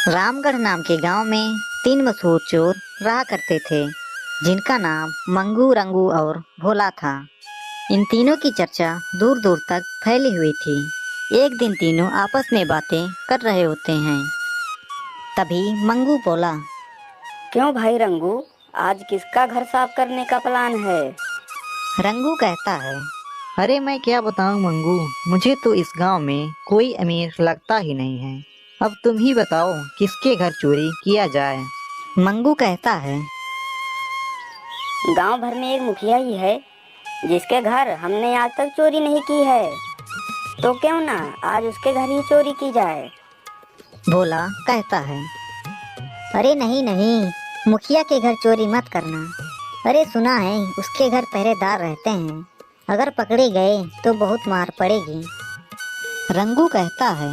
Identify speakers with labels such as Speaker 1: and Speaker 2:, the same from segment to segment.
Speaker 1: रामगढ़ नाम के गांव में 3 मशहूर चोर रहा करते थे, जिनका नाम मंगू, रंगू और भोला था। इन तीनों की चर्चा दूर दूर तक फैली हुई थी। एक दिन तीनों आपस में बातें कर रहे होते हैं। तभी मंगू बोला,
Speaker 2: क्यों भाई रंगू, आज किसका घर साफ करने का प्लान है?
Speaker 1: रंगू कहता है,
Speaker 3: अरे मैं क्या बताऊं मंगू, मुझे तो इस गांव में कोई अमीर लगता ही नहीं है। अब तुम ही बताओ किसके घर चोरी किया जाए।
Speaker 1: मंगू कहता है,
Speaker 2: गांव भर में एक मुखिया ही है जिसके घर हमने आज तक चोरी नहीं की है, तो क्यों ना आज उसके घर ही चोरी की जाए।
Speaker 1: भोला कहता है, अरे नहीं नहीं, मुखिया के घर चोरी मत करना। अरे सुना है उसके घर पहरेदार रहते हैं, अगर पकड़े गए तो बहुत मार पड़ेगी। रंगू कहता है,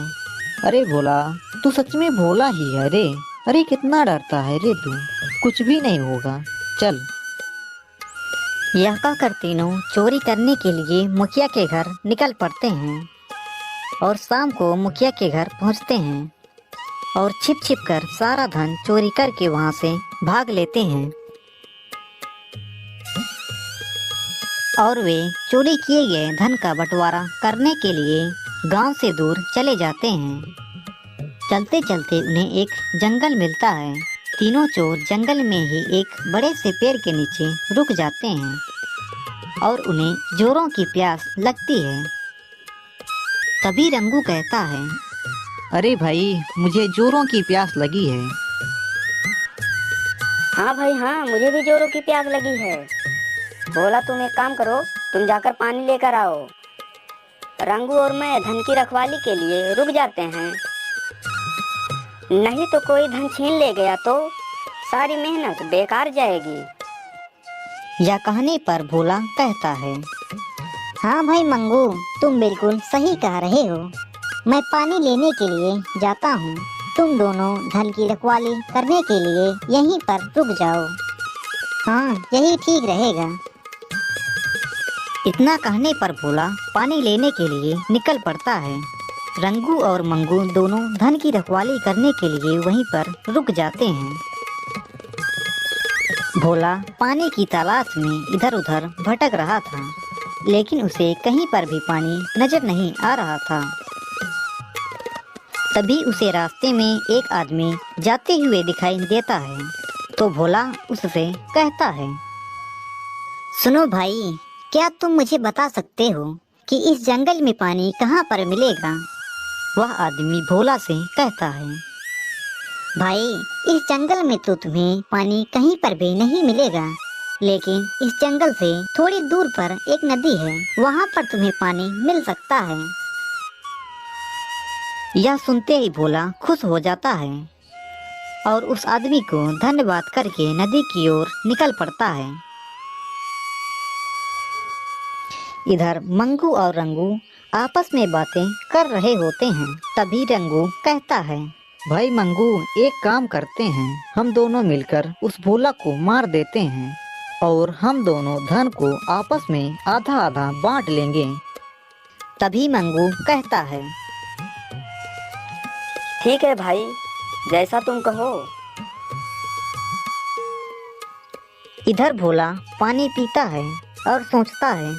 Speaker 3: अरे भोला, तू सच में भोला ही है रे। अरे कितना डरता है रे तू, कुछ भी नहीं होगा, चल।
Speaker 1: यह कहकर तीनों चोरी करने के लिए मुखिया के घर निकल पड़ते हैं और शाम को मुखिया के घर पहुंचते हैं और छिप छिप कर सारा धन चोरी करके वहां से भाग लेते हैं। और वे चोरी किए गए धन का बंटवारा करने के लिए गांव से दूर चले जाते हैं। चलते चलते उन्हें एक जंगल मिलता है। तीनों चोर जंगल में ही एक बड़े से पेड़ के नीचे रुक जाते हैं और उन्हें जोरों की प्यास लगती है। तभी रंगू कहता है,
Speaker 3: अरे भाई, मुझे जोरों की प्यास लगी है।
Speaker 2: हाँ भाई हाँ, मुझे भी जोरों की प्यास लगी है। भोला तुम एक काम करो, तुम जाकर पानी लेकर आओ। रंगू और मैं धन की रखवाली के लिए रुक जाते हैं, नहीं तो कोई धन छीन ले गया तो सारी मेहनत बेकार जाएगी।
Speaker 1: यह कहने पर भोला कहता है, हाँ भाई मंगू, तुम बिल्कुल सही कह रहे हो। मैं पानी लेने के लिए जाता हूँ, तुम दोनों धन की रखवाली करने के लिए यहीं पर रुक जाओ। हाँ, यही ठीक रहेगा। इतना कहने पर भोला पानी लेने के लिए निकल पड़ता है। रंगू और मंगू दोनों धन की रखवाली करने के लिए वहीं पर रुक जाते हैं। भोला पानी की तलाश में इधर उधर भटक रहा था, लेकिन उसे कहीं पर भी पानी नजर नहीं आ रहा था। तभी उसे रास्ते में एक आदमी जाते हुए दिखाई देता है, तो भोला उससे कहता है, सुनो भाई, क्या तुम मुझे बता सकते हो कि इस जंगल में पानी कहाँ पर मिलेगा? वह आदमी भोला से कहता है, भाई इस जंगल में तो तुम्हें पानी कहीं पर भी नहीं मिलेगा, लेकिन इस जंगल से थोड़ी दूर पर एक नदी है, वहाँ पर तुम्हें पानी मिल सकता है। यह सुनते ही भोला खुश हो जाता है और उस आदमी को धन्यवाद करके नदी की ओर निकल पड़ता है। इधर मंगू और रंगू आपस में बातें कर रहे होते हैं। तभी रंगू कहता है,
Speaker 3: भाई मंगू, एक काम करते हैं, हम दोनों मिलकर उस भोला को मार देते हैं और हम दोनों धन को आपस में आधा आधा बांट लेंगे।
Speaker 1: तभी मंगू कहता है,
Speaker 2: ठीक है भाई, जैसा तुम कहो।
Speaker 1: इधर भोला पानी पीता है और सोचता है,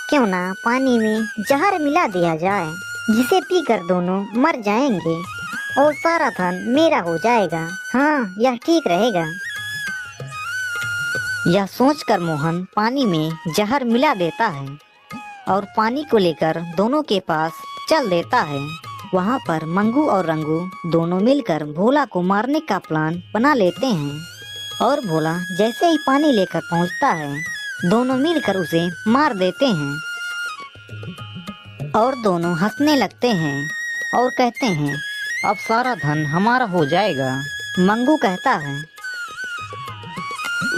Speaker 1: क्यों ना पानी में जहर मिला दिया जाए, जिसे पीकर दोनों मर जाएंगे और सारा धन मेरा हो जाएगा। हाँ, यह ठीक रहेगा। यह सोचकर मोहन पानी में जहर मिला देता है और पानी को लेकर दोनों के पास चल देता है। वहाँ पर मंगू और रंगू दोनों मिलकर भोला को मारने का प्लान बना लेते हैं और भोला जैसे ही पानी लेकर पहुँचता है, दोनों मिलकर उसे मार देते हैं और दोनों हंसने लगते हैं और कहते हैं,
Speaker 3: अब सारा धन हमारा हो जाएगा।
Speaker 1: मंगू कहता है,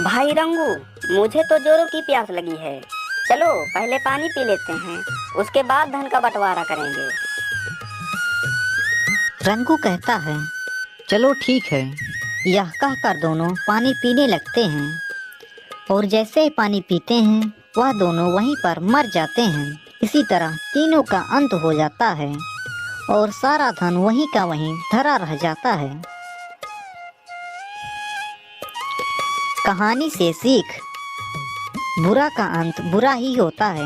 Speaker 2: भाई रंगू, मुझे तो जोरों की प्यास लगी है, चलो पहले पानी पी लेते हैं, उसके बाद धन का बंटवारा करेंगे।
Speaker 1: रंगू कहता है,
Speaker 3: चलो ठीक है।
Speaker 1: यह कहकर दोनों पानी पीने लगते हैं और जैसे ही पानी पीते हैं, वह दोनों वहीं पर मर जाते हैं। इसी तरह तीनों का अंत हो जाता है और सारा धन वहीं का वहीं धरा रह जाता है। कहानी से सीख, बुरा का अंत बुरा ही होता है।